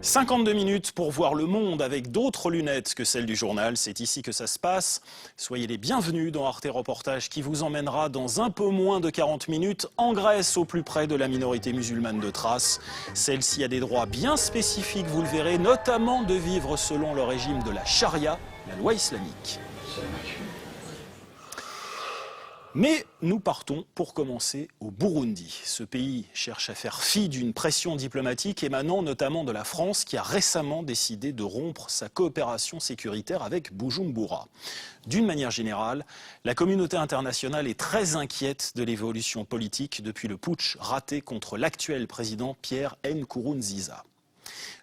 52 minutes pour voir le monde avec d'autres lunettes que celles du journal. C'est ici que ça se passe. Soyez les bienvenus dans Arte Reportage qui vous emmènera dans un peu moins de 40 minutes en Grèce, au plus près de la minorité musulmane de Thrace. Celle-ci a des droits bien spécifiques, vous le verrez, notamment de vivre selon le régime de la charia, la loi islamique. Mais nous partons pour commencer au Burundi. Ce pays cherche à faire fi d'une pression diplomatique émanant notamment de la France qui a récemment décidé de rompre sa coopération sécuritaire avec Bujumbura. D'une manière générale, la communauté internationale est très inquiète de l'évolution politique depuis le putsch raté contre l'actuel président Pierre Nkurunziza.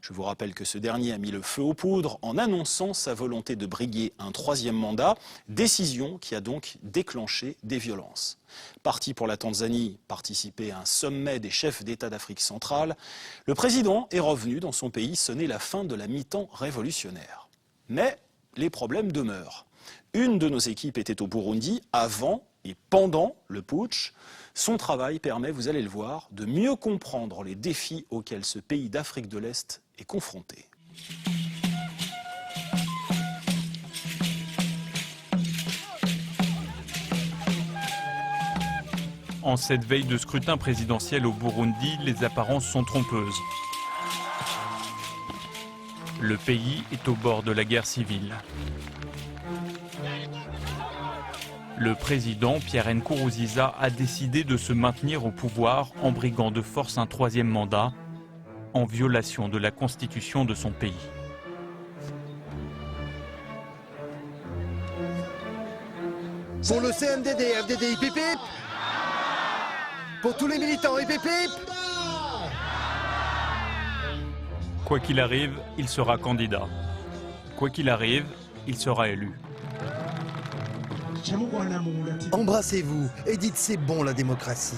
Je vous rappelle que ce dernier a mis le feu aux poudres en annonçant sa volonté de briguer un troisième mandat, décision qui a donc déclenché des violences. Parti pour la Tanzanie participer à un sommet des chefs d'État d'Afrique centrale, le président est revenu dans son pays sonner la fin de la mi-temps révolutionnaire. Mais les problèmes demeurent. Une de nos équipes était au Burundi avant et pendant le putsch. Son travail permet, vous allez le voir, de mieux comprendre les défis auxquels ce pays d'Afrique de l'Est est confronté. En cette veille de scrutin présidentiel au Burundi, les apparences sont trompeuses. Le pays est au bord de la guerre civile. Le président Pierre Nkurunziza a décidé de se maintenir au pouvoir en briguant de force un troisième mandat, en violation de la constitution de son pays. Pour le CNDD, FDD, IPP, pour tous les militants IPP. Quoi qu'il arrive, il sera candidat. Quoi qu'il arrive, il sera élu. Embrassez-vous et dites c'est bon la démocratie.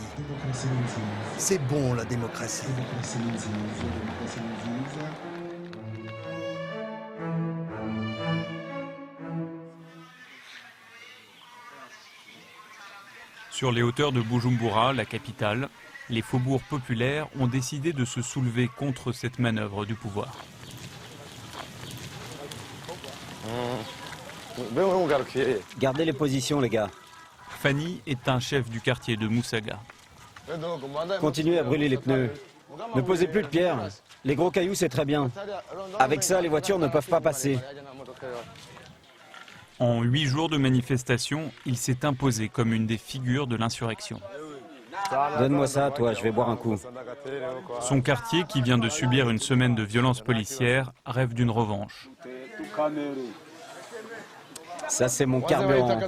C'est bon la démocratie. Sur les hauteurs de Bujumbura, la capitale, les faubourgs populaires ont décidé de se soulever contre cette manœuvre du pouvoir. Gardez les positions, les gars. Fanny est un chef du quartier de Musaga. Continuez à brûler les pneus. Ne posez plus de pierres. Les gros cailloux, c'est très bien. Avec ça, les voitures ne peuvent pas passer. En 8 jours de manifestation, il s'est imposé comme une des figures de l'insurrection. Donne-moi ça, toi, je vais boire un coup. Son quartier, qui vient de subir une semaine de violence policière, rêve d'une revanche. Ça, c'est mon carburant.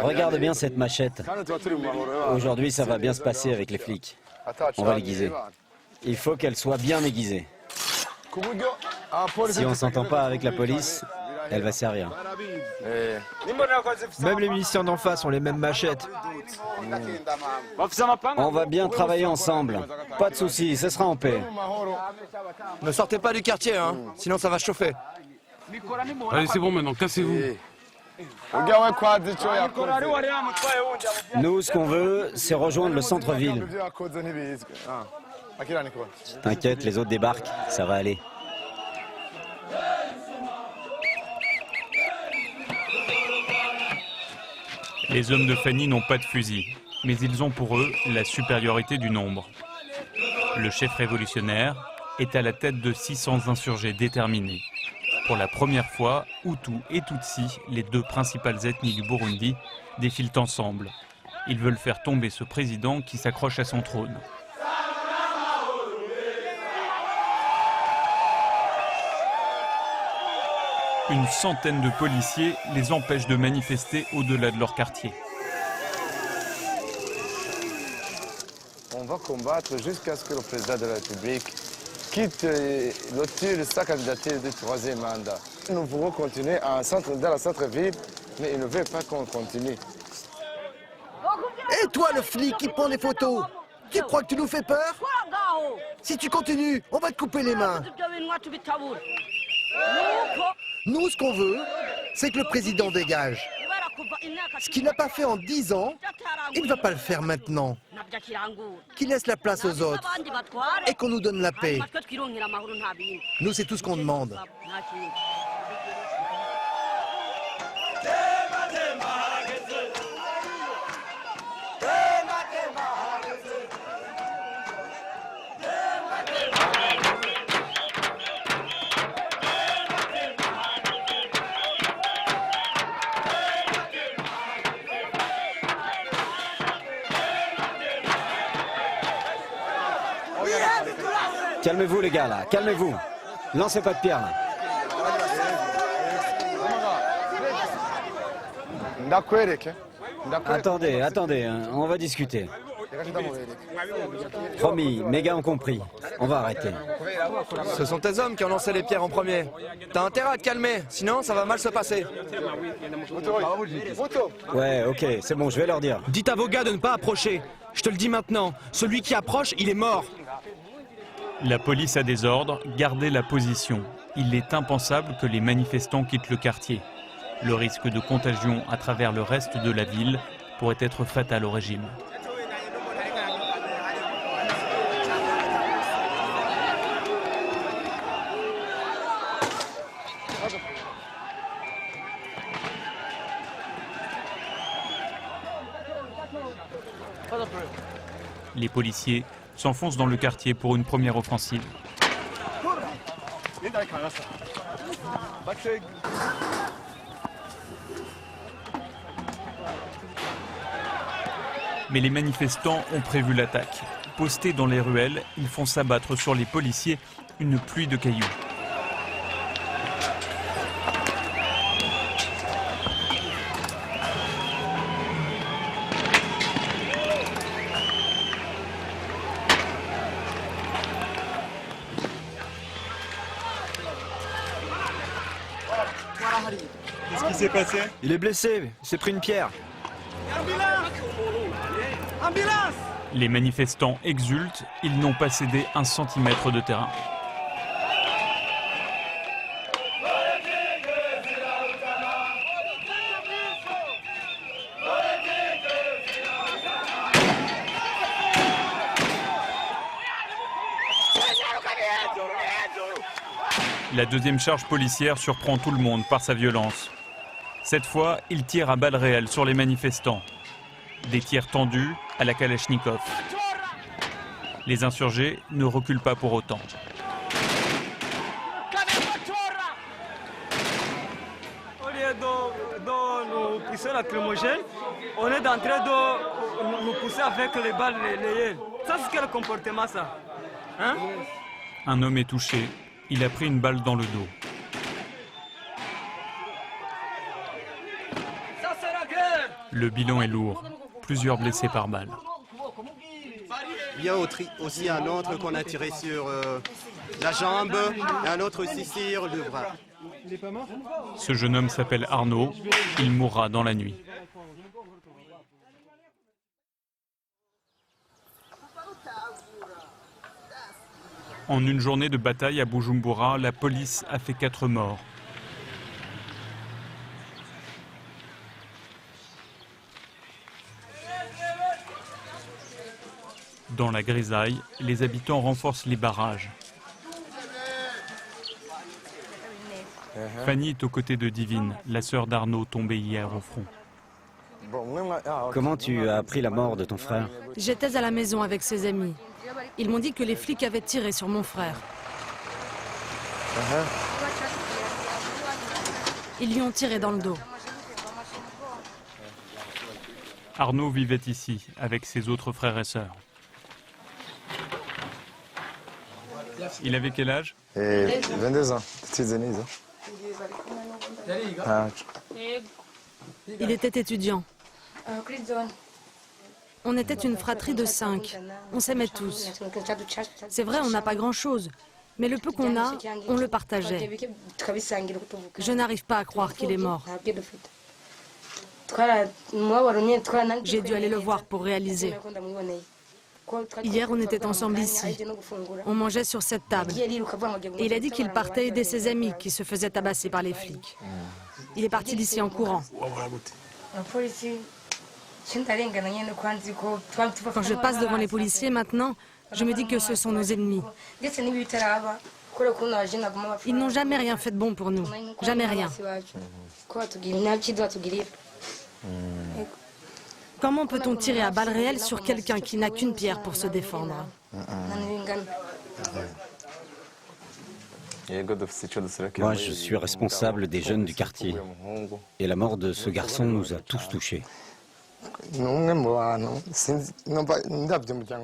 Regarde bien cette machette. Aujourd'hui, ça va bien se passer avec les flics. On va l'aiguiser. Il faut qu'elle soit bien aiguisée. Si on ne s'entend pas avec la police, elle va servir. Même les miliciens d'en face ont les mêmes machettes. On va bien travailler ensemble. Pas de soucis, ce sera en paix. Ne sortez pas du quartier, hein, sinon ça va chauffer. Allez, c'est bon maintenant, cassez-vous. Nous, ce qu'on veut, c'est rejoindre le centre-ville. T'inquiète, les autres débarquent, ça va aller. Les hommes de Fanny n'ont pas de fusil, mais ils ont pour eux la supériorité du nombre. Le chef révolutionnaire est à la tête de 600 insurgés déterminés. Pour la première fois, Hutus et Tutsis, les deux principales ethnies du Burundi, défilent ensemble. Ils veulent faire tomber ce président qui s'accroche à son trône. Une centaine de policiers les empêchent de manifester au-delà de leur quartier. On va combattre jusqu'à ce que le président de la République quitte sa candidature du troisième mandat. Nous voulons continuer dans la centre-ville, mais il ne veut pas qu'on continue. Et toi, le flic qui prend des photos, tu crois que tu nous fais peur? Si tu continues, on va te couper les mains. Nous, ce qu'on veut, c'est que le président dégage. Ce qu'il n'a pas fait en 10 ans, il ne va pas le faire maintenant. Qu'il laisse la place aux autres et qu'on nous donne la paix. Nous, c'est tout ce qu'on demande. Calmez-vous les gars là, calmez-vous. Lancez pas de pierre là. Attendez, hein, on va discuter. Promis, mes gars ont compris. On va arrêter. Ce sont tes hommes qui ont lancé les pierres en premier. T'as intérêt à te calmer, sinon ça va mal se passer. Ouais, ok, c'est bon, je vais leur dire. Dites à vos gars de ne pas approcher. Je te le dis maintenant, celui qui approche, il est mort. La police a des ordres, gardez la position. Il est impensable que les manifestants quittent le quartier. Le risque de contagion à travers le reste de la ville pourrait être fatal au régime. Les policiers s'enfoncent dans le quartier pour une première offensive. Mais les manifestants ont prévu l'attaque. Postés dans les ruelles, ils font s'abattre sur les policiers une pluie de cailloux. Qu'est-ce qui s'est passé? Il est blessé, il s'est pris une pierre. Les manifestants exultent, ils n'ont pas cédé un centimètre de terrain. La deuxième charge policière surprend tout le monde par sa violence. Cette fois, il tire à balles réelles sur les manifestants. Des tirs tendus à la Kalachnikov. Les insurgés ne reculent pas pour autant. Au lieu de nous pousser lacrymogène, on est en train de nous pousser avec les balles réelles. Ça, c'est quel comportement, ça? Hein? Un homme est touché. Il a pris une balle dans le dos. Le bilan est lourd. Plusieurs blessés par balle. Il y a aussi un autre qu'on a tiré sur la jambe et un autre aussi sur le bras. Ce jeune homme s'appelle Arnaud. Il mourra dans la nuit. En une journée de bataille à Bujumbura, la police a fait 4 morts. Dans la grisaille, les habitants renforcent les barrages. Fanny est aux côtés de Divine, la sœur d'Arnaud tombée hier au front. Comment tu as appris la mort de ton frère? J'étais à la maison avec ses amis. Ils m'ont dit que les flics avaient tiré sur mon frère. Ils lui ont tiré dans le dos. Arnaud vivait ici, avec ses autres frères et sœurs. Il avait quel âge? 22 ans, petites années. Il était étudiant. On était une fratrie de 5. On s'aimait tous. C'est vrai, on n'a pas grand-chose. Mais le peu qu'on a, on le partageait. Je n'arrive pas à croire qu'il est mort. J'ai dû aller le voir pour réaliser. Hier, on était ensemble ici. On mangeait sur cette table. Et il a dit qu'il partait aider ses amis qui se faisaient tabasser par les flics. Il est parti d'ici en courant. Quand je passe devant les policiers maintenant, je me dis que ce sont nos ennemis. Ils n'ont jamais rien fait de bon pour nous. Jamais rien. Comment peut-on tirer à balles réelles sur quelqu'un qui n'a qu'une pierre pour se défendre? Moi, je suis responsable des jeunes du quartier. Et la mort de ce garçon nous a tous touchés.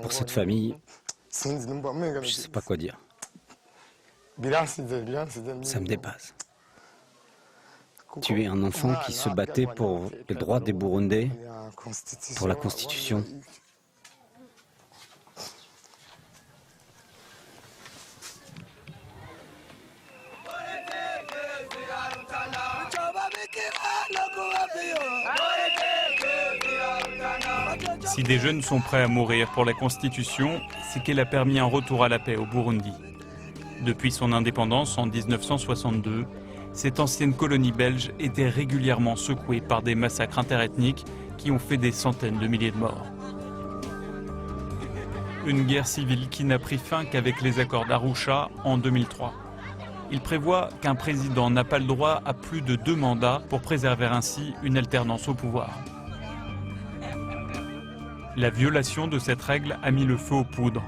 Pour cette famille, je ne sais pas quoi dire. Ça me dépasse. Tuer un enfant qui se battait pour les droits des Burundais, pour la Constitution. Si des jeunes sont prêts à mourir pour la Constitution, c'est qu'elle a permis un retour à la paix au Burundi. Depuis son indépendance en 1962, cette ancienne colonie belge était régulièrement secouée par des massacres interethniques qui ont fait des centaines de milliers de morts. Une guerre civile qui n'a pris fin qu'avec les accords d'Arusha en 2003. Il prévoit qu'un président n'a pas le droit à plus de 2 mandats pour préserver ainsi une alternance au pouvoir. La violation de cette règle a mis le feu aux poudres.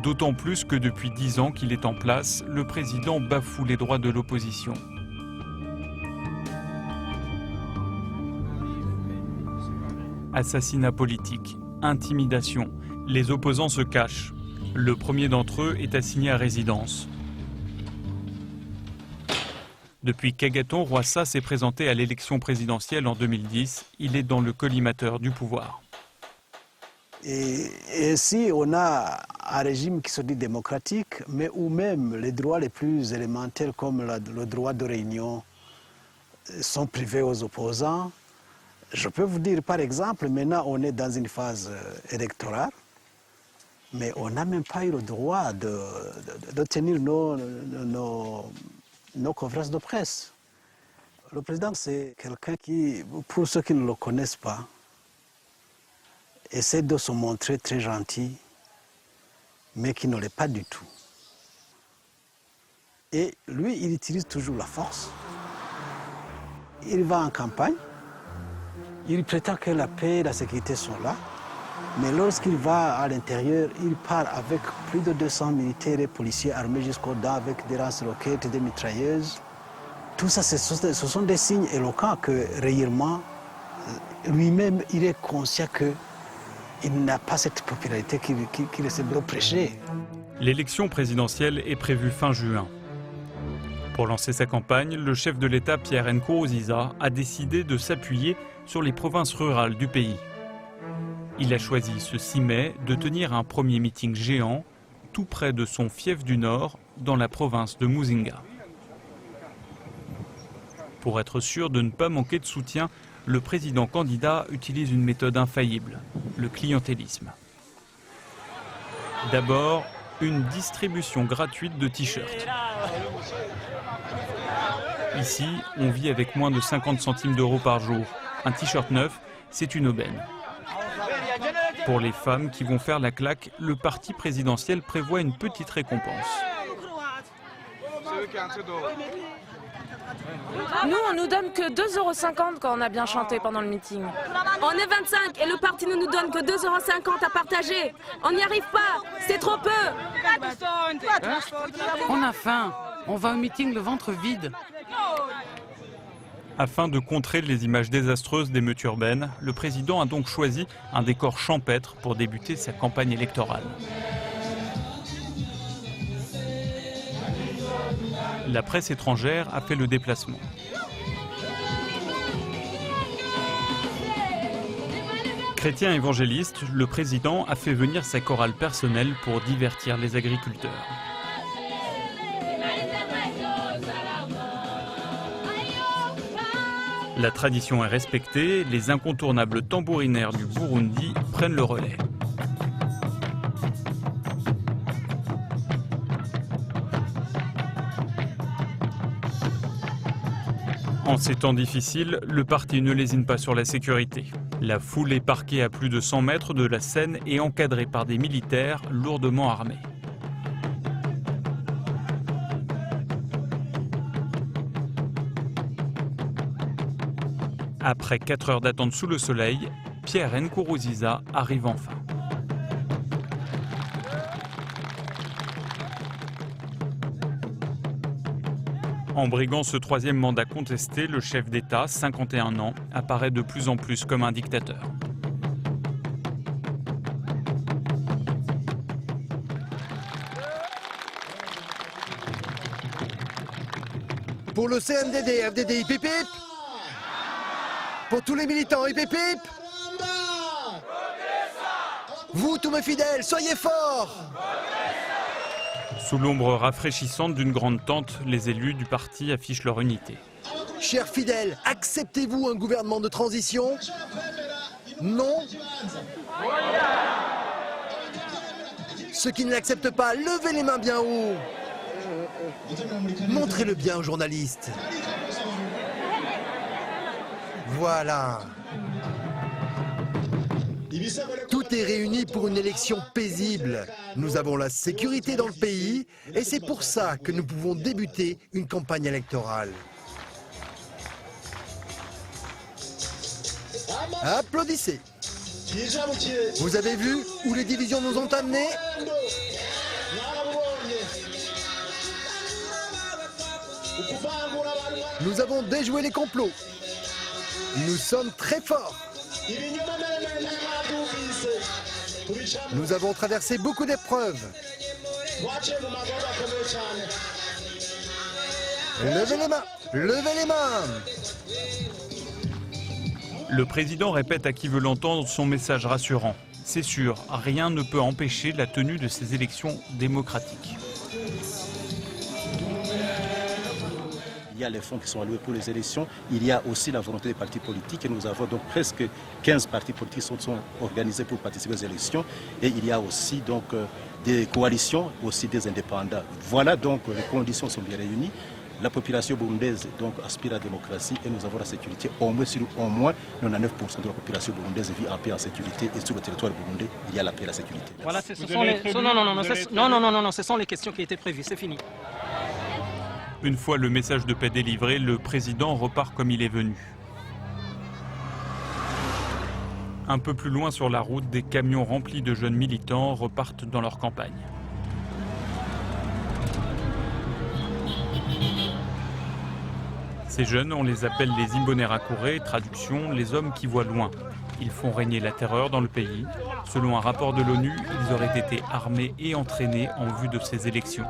D'autant plus que depuis 10 ans qu'il est en place, le président bafoue les droits de l'opposition. Assassinat politique, intimidation, les opposants se cachent. Le premier d'entre eux est assigné à résidence. Depuis qu'Agathon Rwasa s'est présenté à l'élection présidentielle en 2010, il est dans le collimateur du pouvoir. Et si on a un régime qui se dit démocratique, mais où même les droits les plus élémentaires comme le droit de réunion sont privés aux opposants, je peux vous dire par exemple, maintenant on est dans une phase électorale, mais on n'a même pas eu le droit de tenir nos conférences de presse. Le président, c'est quelqu'un qui, pour ceux qui ne le connaissent pas, essaie de se montrer très gentil, mais qui ne l'est pas du tout. Et lui, il utilise toujours la force. Il va en campagne, il prétend que la paix et la sécurité sont là, mais lorsqu'il va à l'intérieur, il part avec plus de 200 militaires et policiers armés jusqu'aux dents avec des lance-roquettes et des mitrailleuses. Tout ça, ce sont des signes éloquents que réellement, lui-même, il est conscient qu'il n'a pas cette popularité qu'il essaie de prêcher. L'élection présidentielle est prévue fin juin. Pour lancer sa campagne, le chef de l'État Pierre Nkurunziza a décidé de s'appuyer sur les provinces rurales du pays. Il a choisi ce 6 mai de tenir un premier meeting géant tout près de son fief du Nord, dans la province de Muzinga. Pour être sûr de ne pas manquer de soutien, le président candidat utilise une méthode infaillible, le clientélisme. D'abord, une distribution gratuite de t-shirts. Ici, on vit avec moins de 50 centimes d'euros par jour. Un t-shirt neuf, c'est une aubaine. Pour les femmes qui vont faire la claque, le parti présidentiel prévoit une petite récompense. Nous, on nous donne que 2,50 € quand on a bien chanté pendant le meeting. On est 25 et le parti ne nous donne que 2,50 € à partager. On n'y arrive pas, c'est trop peu. On a faim, on va au meeting le ventre vide. Afin de contrer les images désastreuses d'émeutes urbaines, le président a donc choisi un décor champêtre pour débuter sa campagne électorale. La presse étrangère a fait le déplacement. Chrétien évangéliste, le président a fait venir sa chorale personnelle pour divertir les agriculteurs. La tradition est respectée, les incontournables tambourinaires du Burundi prennent le relais. En ces temps difficiles, le parti ne lésine pas sur la sécurité. La foule est parquée à plus de 100 mètres de la scène et encadrée par des militaires lourdement armés. Après 4 heures d'attente sous le soleil, Pierre Nkurunziza arrive enfin. En briguant ce 3e mandat contesté, le chef d'État, 51 ans, apparaît de plus en plus comme un dictateur. Pour le CNDD, FDD, hip hip hip. Pour tous les militants, hip hip hip. Vous, tous mes fidèles, soyez forts. Sous l'ombre rafraîchissante d'une grande tente, les élus du parti affichent leur unité. Chers fidèles, acceptez-vous un gouvernement de transition? Non? Ceux qui ne l'acceptent pas, levez les mains bien haut. Montrez-le bien aux journalistes. Voilà. Tout est réuni pour une élection paisible. Nous avons la sécurité dans le pays et c'est pour ça que nous pouvons débuter une campagne électorale. Applaudissez. Vous avez vu où les divisions nous ont amenés? Nous avons déjoué les complots. Nous sommes très forts. Nous avons traversé beaucoup d'épreuves. Levez les mains! Levez les mains! Le président répète à qui veut l'entendre son message rassurant. C'est sûr, rien ne peut empêcher la tenue de ces élections démocratiques. Il y a les fonds qui sont alloués pour les élections, il y a aussi la volonté des partis politiques et nous avons donc presque 15 partis politiques qui sont organisés pour participer aux élections et il y a aussi donc des coalitions, aussi des indépendants. Voilà donc les conditions sont bien réunies. La population burundaise donc aspire à la démocratie et nous avons la sécurité. Au moins 99% de la population burundaise vit en paix et en sécurité et sur le territoire burundais, il y a la paix et la sécurité. Voilà, ce sont les questions qui étaient prévues, c'est fini. Une fois le message de paix délivré, le président repart comme il est venu. Un peu plus loin sur la route, des camions remplis de jeunes militants repartent dans leur campagne. Ces jeunes, on les appelle les Imbonerakure, traduction, les hommes qui voient loin. Ils font régner la terreur dans le pays. Selon un rapport de l'ONU, ils auraient été armés et entraînés en vue de ces élections.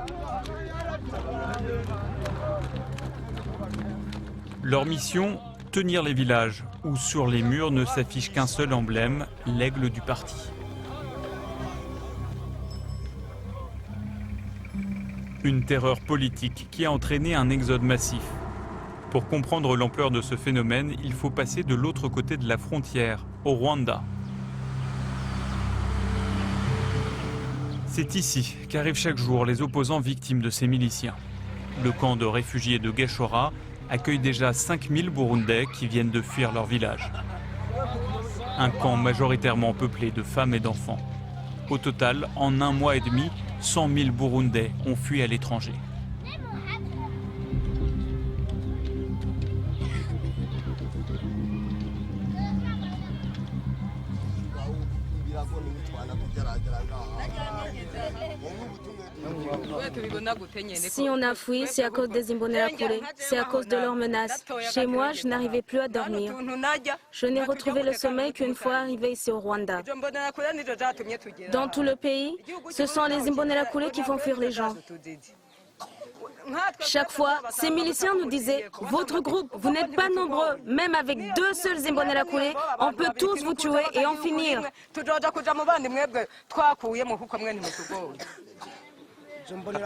Leur mission, tenir les villages, où sur les murs ne s'affiche qu'un seul emblème, l'aigle du parti. Une terreur politique qui a entraîné un exode massif. Pour comprendre l'ampleur de ce phénomène, il faut passer de l'autre côté de la frontière, au Rwanda. C'est ici qu'arrivent chaque jour les opposants victimes de ces miliciens. Le camp de réfugiés de Geshora accueille déjà 5000 Burundais qui viennent de fuir leur village. Un camp majoritairement peuplé de femmes et d'enfants. Au total, en 1 mois et demi, 100 000 Burundais ont fui à l'étranger. Si on a fui, c'est à cause des Imbonerakure, c'est à cause de leurs menaces. Chez moi, je n'arrivais plus à dormir. Je n'ai retrouvé le sommeil qu'une fois arrivé ici au Rwanda. Dans tout le pays, ce sont les Imbonerakure qui font fuir les gens. Chaque fois, ces miliciens nous disaient « Votre groupe, vous n'êtes pas nombreux, même avec 2 seuls Imbonerakure, on peut tous vous tuer et en finir. »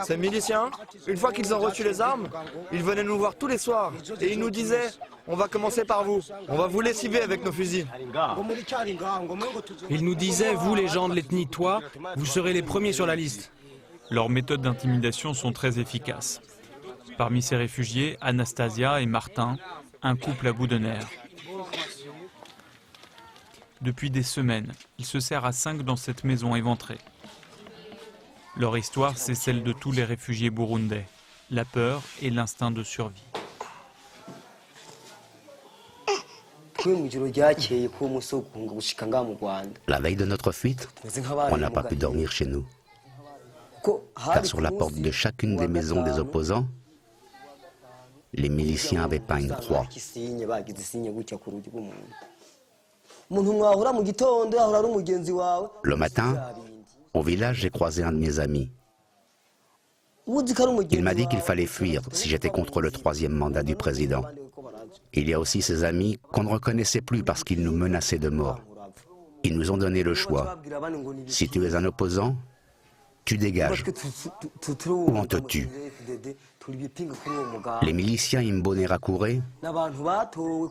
Ces miliciens, une fois qu'ils ont reçu les armes, ils venaient nous voir tous les soirs et ils nous disaient « On va commencer par vous, on va vous lessiver avec nos fusils. » Ils nous disaient « Vous les gens de l'ethnie Twa, vous serez les premiers sur la liste. » Leurs méthodes d'intimidation sont très efficaces. Parmi ces réfugiés, Anastasia et Martin, un couple à bout de nerfs. Depuis des semaines, ils se serrent à 5 dans cette maison éventrée. Leur histoire, c'est celle de tous les réfugiés burundais. La peur et l'instinct de survie. La veille de notre fuite, on n'a pas pu dormir chez nous. Car sur la porte de chacune des maisons des opposants, les miliciens avaient peint une croix. Le matin, au village, j'ai croisé un de mes amis. Il m'a dit qu'il fallait fuir si j'étais contre le 3e mandat du président. Il y a aussi ses amis qu'on ne reconnaissait plus parce qu'ils nous menaçaient de mort. Ils nous ont donné le choix. Si tu es un opposant, tu dégages ou on te tue. Les miliciens Imbonerakure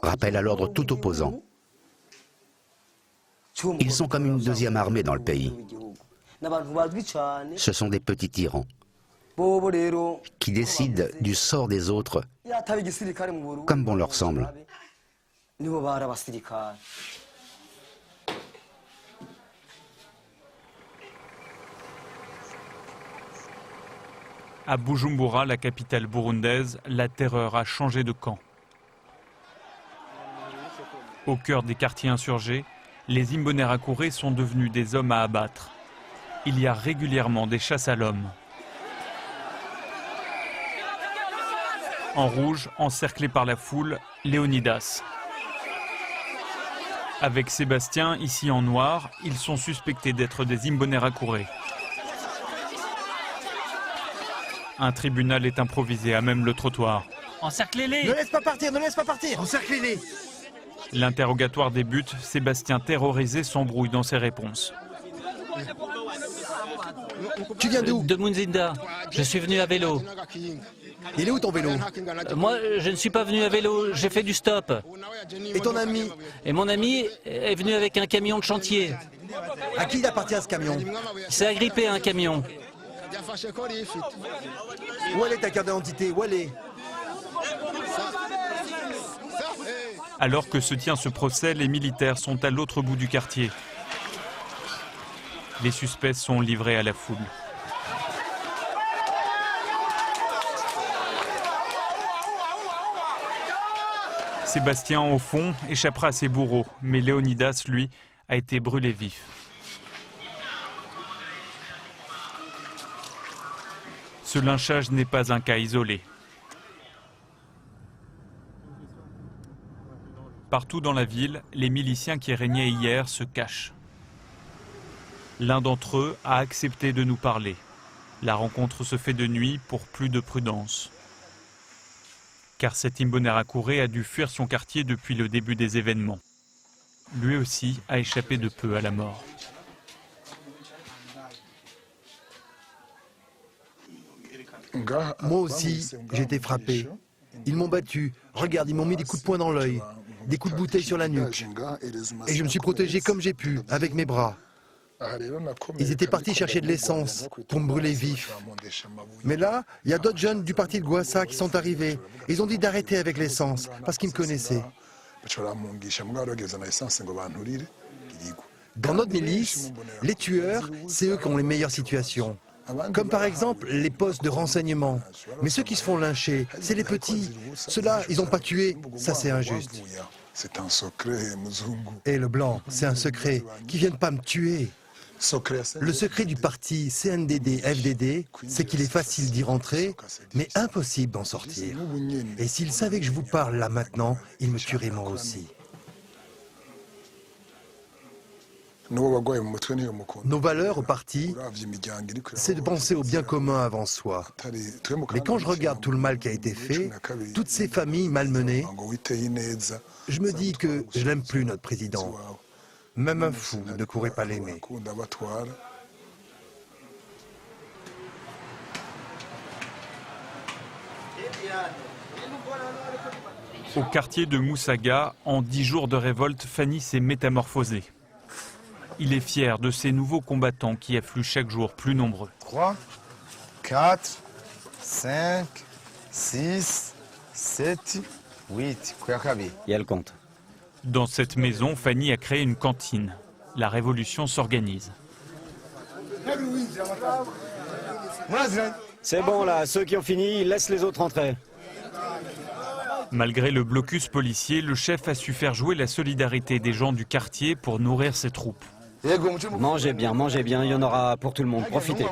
rappellent à l'ordre tout opposant. Ils sont comme une deuxième armée dans le pays. Ce sont des petits tyrans qui décident du sort des autres comme bon leur semble. À Bujumbura, la capitale burundaise, la terreur a changé de camp. Au cœur des quartiers insurgés, les Imbonerakure sont devenus des hommes à abattre. Il y a régulièrement des chasses à l'homme. En rouge, encerclé par la foule, Léonidas. Avec Sébastien, ici en noir, ils sont suspectés d'être des Imbonerakure. Un tribunal est improvisé à même le trottoir. Encerclez-les! Ne laisse pas partir, ne laisse pas partir! Encerclez-les! L'interrogatoire débute, Sébastien terrorisé s'embrouille dans ses réponses. Tu viens d'où? De Munzinda. Je suis venu à vélo. Il est où ton vélo? Moi, je ne suis pas venu à vélo, j'ai fait du stop. Et ton ami? Et mon ami est venu avec un camion de chantier. À qui il appartient ce camion? Il s'est agrippé à un camion. Où est ta carte d'identité? Où elle est? Alors que se tient ce procès, les militaires sont à l'autre bout du quartier. Les suspects sont livrés à la foule. Sébastien, au fond, échappera à ses bourreaux, mais Léonidas, lui, a été brûlé vif. Ce lynchage n'est pas un cas isolé. Partout dans la ville, les miliciens qui régnaient hier se cachent. L'un d'entre eux a accepté de nous parler. La rencontre se fait de nuit pour plus de prudence. Car cet Imbonerakure a dû fuir son quartier depuis le début des événements. Lui aussi a échappé de peu à la mort. Moi aussi, j'ai été frappé. Ils m'ont battu. Regarde, ils m'ont mis des coups de poing dans l'œil, des coups de bouteille sur la nuque. Et je me suis protégé comme j'ai pu, avec mes bras. Ils étaient partis chercher de l'essence pour me brûler vif. Mais là, il y a d'autres jeunes du parti de Gwassa qui sont arrivés. Ils ont dit d'arrêter avec l'essence, parce qu'ils me connaissaient. Dans notre milice, les tueurs, c'est eux qui ont les meilleures situations. Comme par exemple les postes de renseignement. Mais ceux qui se font lyncher, c'est les petits. Ceux-là, ils n'ont pas tué, ça c'est injuste. Et le blanc, c'est un secret, qui viennent pas me tuer. Le secret du parti CNDD-FDD, c'est qu'il est facile d'y rentrer, mais impossible d'en sortir. Et s'ils savaient que je vous parle là maintenant, ils me tueraient moi aussi. Nos valeurs au parti, c'est de penser au bien commun avant soi. Mais quand je regarde tout le mal qui a été fait, toutes ces familles malmenées, je me dis que je n'aime plus notre président. Même un fou ne pourrait pas l'aimer. Au quartier de Moussaga, en 10 jours de révolte, Fanny s'est métamorphosée. Il est fier de ces nouveaux combattants qui affluent chaque jour plus nombreux. 3, 4, 5, 6, 7, Et elle compte. Dans cette maison, Fanny a créé une cantine. La révolution s'organise. C'est bon là, ceux qui ont fini, laisse les autres entrer. Malgré le blocus policier, le chef a su faire jouer la solidarité des gens du quartier pour nourrir ses troupes. Mangez bien, il y en aura pour tout le monde, profitez.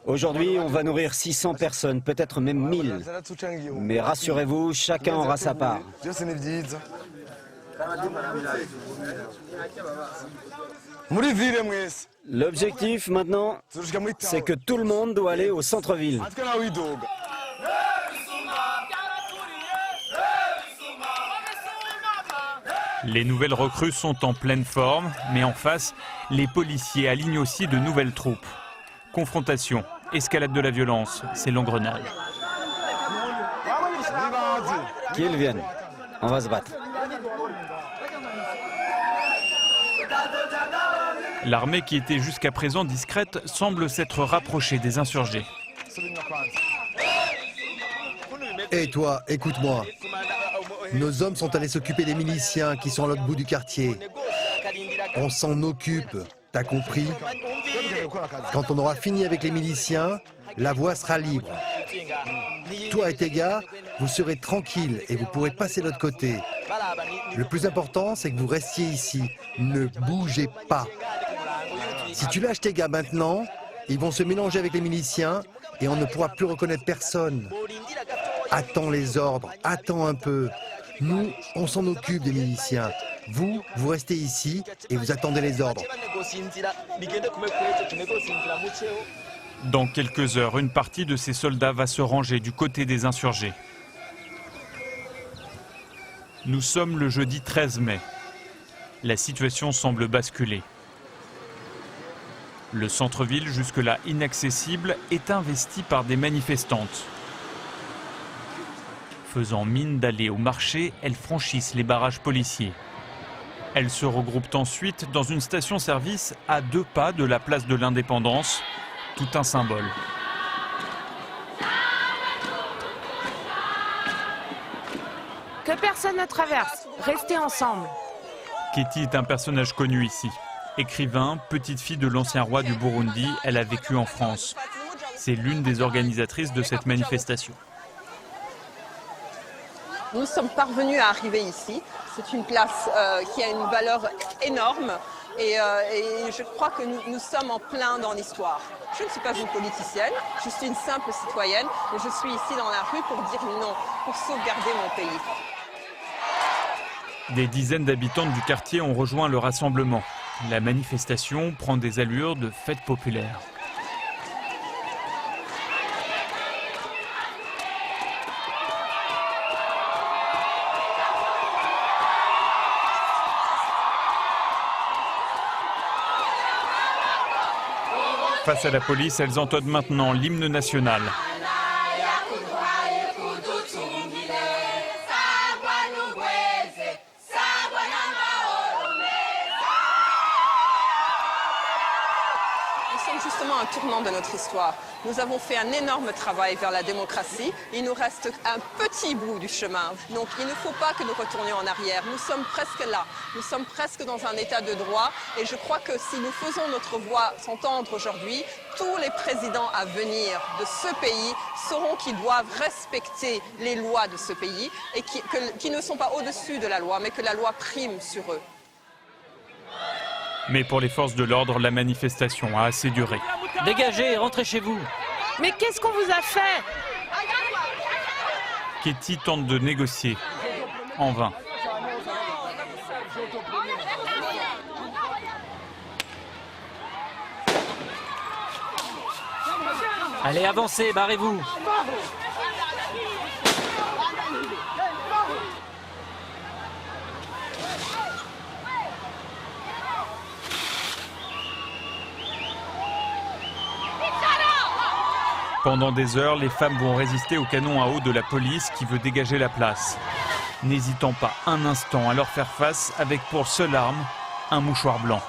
Aujourd'hui, on va nourrir 600 personnes, peut-être même 1000. Mais rassurez-vous, chacun aura sa part. L'objectif maintenant, c'est que tout le monde doit aller au centre-ville. Les nouvelles recrues sont en pleine forme, mais en face, les policiers alignent aussi de nouvelles troupes. Confrontation, escalade de la violence, c'est l'engrenage. Qu'ils viennent, on va se battre. L'armée qui était jusqu'à présent discrète semble s'être rapprochée des insurgés. Et toi, écoute-moi. Nos hommes sont allés s'occuper des miliciens qui sont à l'autre bout du quartier. On s'en occupe, t'as compris? Quand on aura fini avec les miliciens, la voie sera libre. Toi et tes gars, vous serez tranquilles et vous pourrez passer de l'autre côté. Le plus important, c'est que vous restiez ici. Ne bougez pas. Si tu lâches tes gars maintenant, ils vont se mélanger avec les miliciens et on ne pourra plus reconnaître personne. Attends les ordres, attends un peu. Nous, on s'en occupe des miliciens. Vous, vous restez ici et vous attendez les ordres. Dans quelques heures, une partie de ces soldats va se ranger du côté des insurgés. Nous sommes le jeudi 13 mai. La situation semble basculer. Le centre-ville, jusque-là inaccessible, est investi par des manifestantes. Faisant mine d'aller au marché, elles franchissent les barrages policiers. Elles se regroupent ensuite dans une station-service à 2 pas de la place de l'Indépendance, tout un symbole. Que personne ne traverse, restez ensemble. Ketty est un personnage connu ici. Écrivain, petite fille de l'ancien roi du Burundi, elle a vécu en France. C'est l'une des organisatrices de cette manifestation. Nous sommes parvenus à arriver ici. C'est une place qui a une valeur énorme et je crois que nous sommes en plein dans l'histoire. Je ne suis pas une politicienne, je suis une simple citoyenne, mais je suis ici dans la rue pour dire non, pour sauvegarder mon pays. Des dizaines d'habitantes du quartier ont rejoint le rassemblement. La manifestation prend des allures de fête populaire. Face à la police, elles entonnent maintenant l'hymne national. Nous sommes justement à un tournant de notre histoire. Nous avons fait un énorme travail vers la démocratie. Il nous reste un petit bout du chemin. Donc il ne faut pas que nous retournions en arrière. Nous sommes presque là. Nous sommes presque dans un état de droit. Et je crois que si nous faisons notre voix s'entendre aujourd'hui, tous les présidents à venir de ce pays sauront qu'ils doivent respecter les lois de ce pays et qui ne sont pas au-dessus de la loi, mais que la loi prime sur eux. Mais pour les forces de l'ordre, la manifestation a assez duré. Dégagez, rentrez chez vous. Mais qu'est-ce qu'on vous a fait? Ketty tente de négocier, en vain. Allez, avancez, barrez-vous. Pendant des heures, les femmes vont résister au canon à eau de la police qui veut dégager la place, n'hésitant pas un instant à leur faire face avec pour seule arme un mouchoir blanc.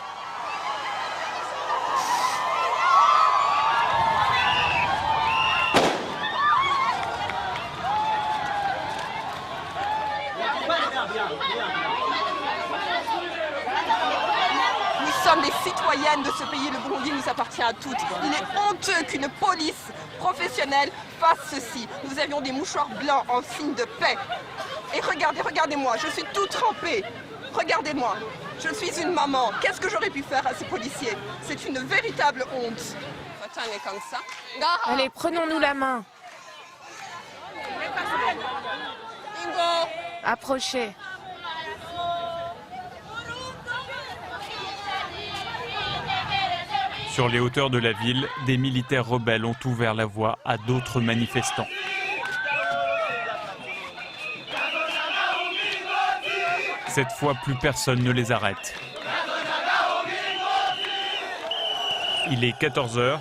Nous sommes les citoyennes de ce pays, le Burundi nous appartient à toutes. Il est honteux qu'une police professionnelle fasse ceci. Nous avions des mouchoirs blancs en signe de paix. Et regardez, regardez-moi, je suis toute trempée. Regardez-moi, je suis une maman. Qu'est-ce que j'aurais pu faire à ces policiers? C'est une véritable honte. Comme ça. Allez, prenons-nous la main. Approchez. Sur les hauteurs de la ville, des militaires rebelles ont ouvert la voie à d'autres manifestants. Cette fois, plus personne ne les arrête. Il est 14 h.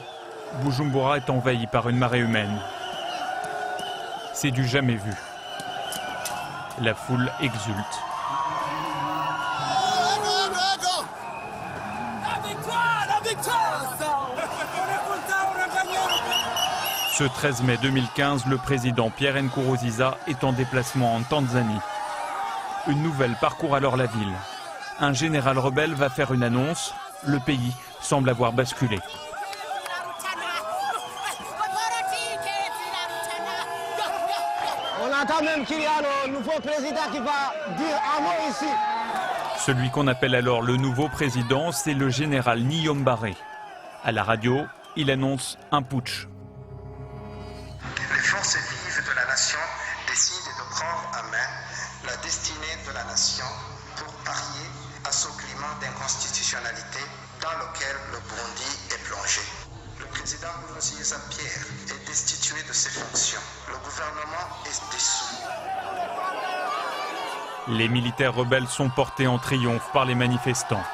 Bujumbura est envahi par une marée humaine. C'est du jamais vu. La foule exulte. Ce 13 mai 2015, le président Pierre Nkurunziza est en déplacement en Tanzanie. Une nouvelle parcourt alors la ville. Un général rebelle va faire une annonce. Le pays semble avoir basculé. On entend même qu'il y a le nouveau président qui va dire un mot ici. Celui qu'on appelle alors le nouveau président, c'est le général Niyombare. À la radio, il annonce un putsch. Les forces vives de la nation décident de prendre en main la destinée de la nation pour parier à ce climat d'inconstitutionnalité dans lequel le Burundi est plongé. Le président Nkurunziza Pierre est destitué de ses fonctions. Le gouvernement est dissous. Les militaires rebelles sont portés en triomphe par les manifestants.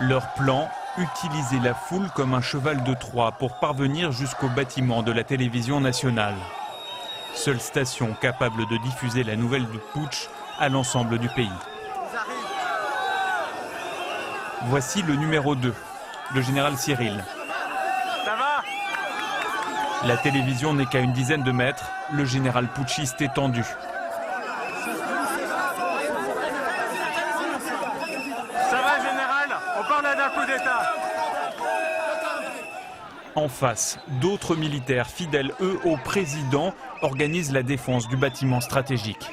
Leur plan, utiliser la foule comme un cheval de Troie pour parvenir jusqu'au bâtiment de la télévision nationale. Seule station capable de diffuser la nouvelle du putsch à l'ensemble du pays. Voici le numéro 2, le général Cyril. Ça va? La télévision n'est qu'à une dizaine de mètres, le général putschiste est tendu. Ça va, général? On parle d'un coup d'État. En face, d'autres militaires fidèles, eux, au président, organisent la défense du bâtiment stratégique.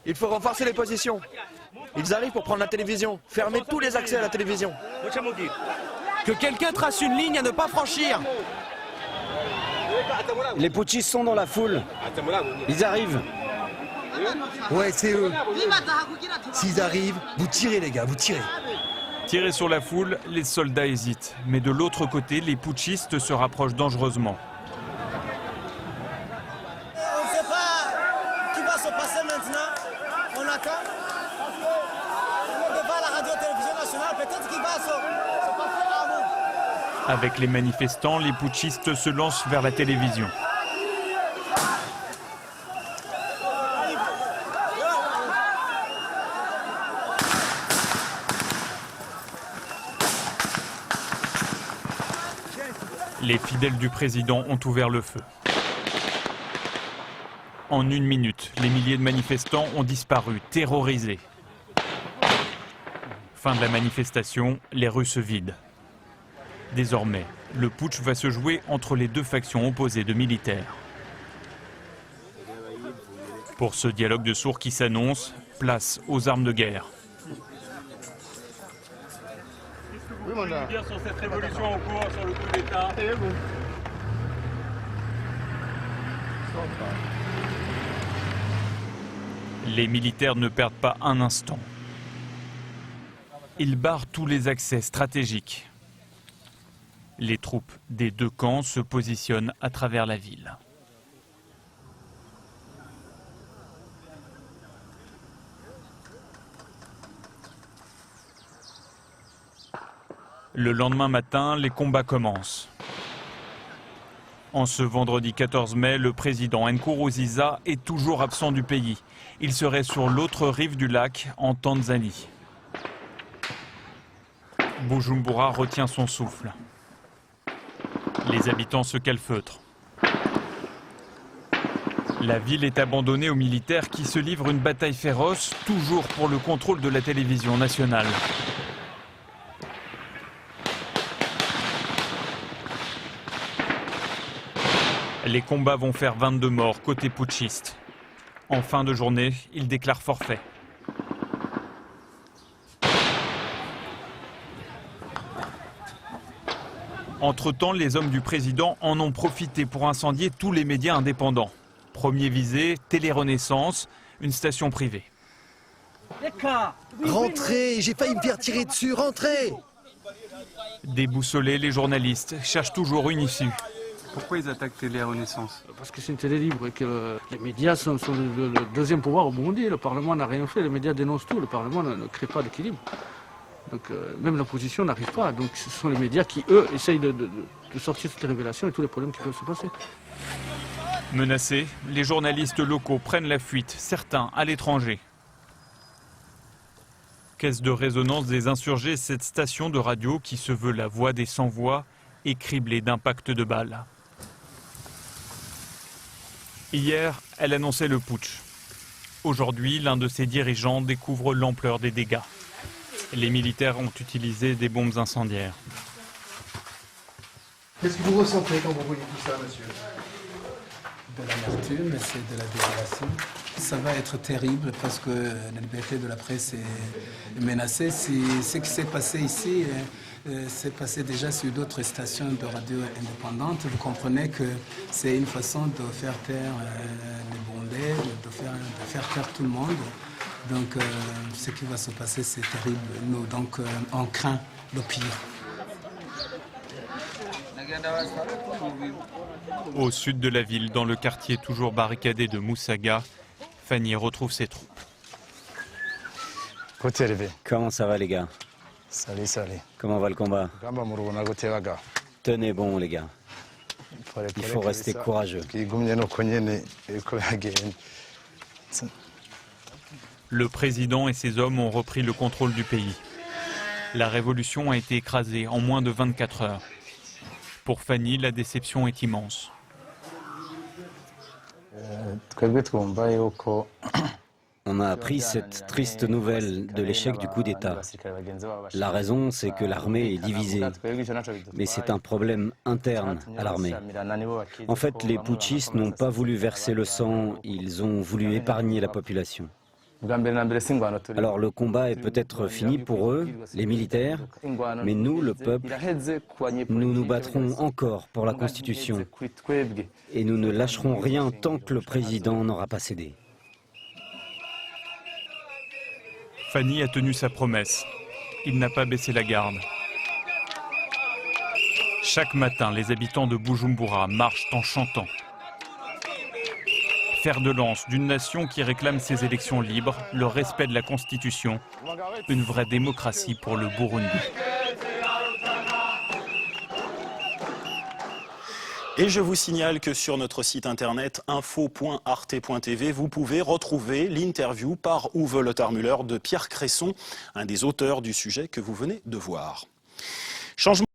Il faut renforcer les positions. Ils arrivent pour prendre la télévision. Fermez tous les accès à la télévision. Que quelqu'un trace une ligne à ne pas franchir. Les putschistes sont dans la foule. Ils arrivent. Ouais, c'est eux. S'ils arrivent, vous tirez les gars, vous tirez. Tirés sur la foule, les soldats hésitent. Mais de l'autre côté, les putschistes se rapprochent dangereusement. On ne sait pas qui va se passer maintenant. On attend. On est devant la radio-télévision nationale, peut-être qu'il va se passer avant. Avec les manifestants, les putschistes se lancent vers la télévision. Les fidèles du président ont ouvert le feu. En 1 minute, les milliers de manifestants ont disparu, terrorisés. Fin de la manifestation, les rues se vident. Désormais, le putsch va se jouer entre les deux factions opposées de militaires. Pour ce dialogue de sourds qui s'annonce, place aux armes de guerre. Oui, mon gars. Dire sur cette révolution en cours, sur le coup d'État. Les militaires ne perdent pas un instant. Ils barrent tous les accès stratégiques. Les troupes des deux camps se positionnent à travers la ville. Le lendemain matin, les combats commencent. En ce vendredi 14 mai, le président Nkurunziza est toujours absent du pays. Il serait sur l'autre rive du lac, en Tanzanie. Bujumbura retient son souffle. Les habitants se calfeutrent. La ville est abandonnée aux militaires qui se livrent une bataille féroce, toujours pour le contrôle de la télévision nationale. Les combats vont faire 22 morts côté putschiste. En fin de journée, ils déclarent forfait. Entre-temps, les hommes du président en ont profité pour incendier tous les médias indépendants. Premier visé, Télé-Renaissance, une station privée. Rentrez, j'ai failli me faire tirer dessus, rentrez! Déboussolés, les journalistes cherchent toujours une issue. Pourquoi ils attaquent Télé-Renaissance? Parce que c'est une télé libre et que les médias sont le deuxième pouvoir au Burundi. Le Parlement n'a rien fait, les médias dénoncent tout, le Parlement ne crée pas d'équilibre. Donc même l'opposition n'arrive pas. Donc ce sont les médias qui, eux, essayent de sortir toutes les révélations et tous les problèmes qui peuvent se passer. Menacés, les journalistes locaux prennent la fuite, certains à l'étranger. Caisse de résonance des insurgés, cette station de radio qui se veut la voix des sans-voix est criblée d'impacts de balles. Hier, elle annonçait le putsch. Aujourd'hui, l'un de ses dirigeants découvre l'ampleur des dégâts. Les militaires ont utilisé des bombes incendiaires. Qu'est-ce que vous ressentez quand vous voyez tout ça, monsieur? De l'amertume, c'est de la désolation. Ça va être terrible parce que la liberté de la presse est menacée. Ce qui s'est passé ici s'est passé déjà sur d'autres stations de radio indépendantes. Vous comprenez que c'est une façon de faire taire les bondés, de faire taire tout le monde. Donc ce qui va se passer, c'est terrible. Nous, donc, on craint le pire. Au sud de la ville, dans le quartier toujours barricadé de Moussaga, Fanny retrouve ses troupes. Comment ça va les gars? Comment va le combat? Tenez bon les gars. Il faut rester courageux. Le président et ses hommes ont repris le contrôle du pays. La révolution a été écrasée en moins de 24 heures. Pour Fanny, la déception est immense. On a appris cette triste nouvelle de l'échec du coup d'État. La raison, c'est que l'armée est divisée. Mais c'est un problème interne à l'armée. En fait, les putschistes n'ont pas voulu verser le sang, ils ont voulu épargner la population. Alors le combat est peut-être fini pour eux, les militaires, mais nous, le peuple, nous nous battrons encore pour la Constitution. Et nous ne lâcherons rien tant que le président n'aura pas cédé. Fanny a tenu sa promesse. Il n'a pas baissé la garde. Chaque matin, les habitants de Bujumbura marchent en chantant. Fer de lance d'une nation qui réclame ses élections libres, le respect de la Constitution, une vraie démocratie pour le Burundi. Et je vous signale que sur notre site internet info.arte.tv, vous pouvez retrouver l'interview par Uwe Lothar-Müller de Pierre Cresson, un des auteurs du sujet que vous venez de voir. Changement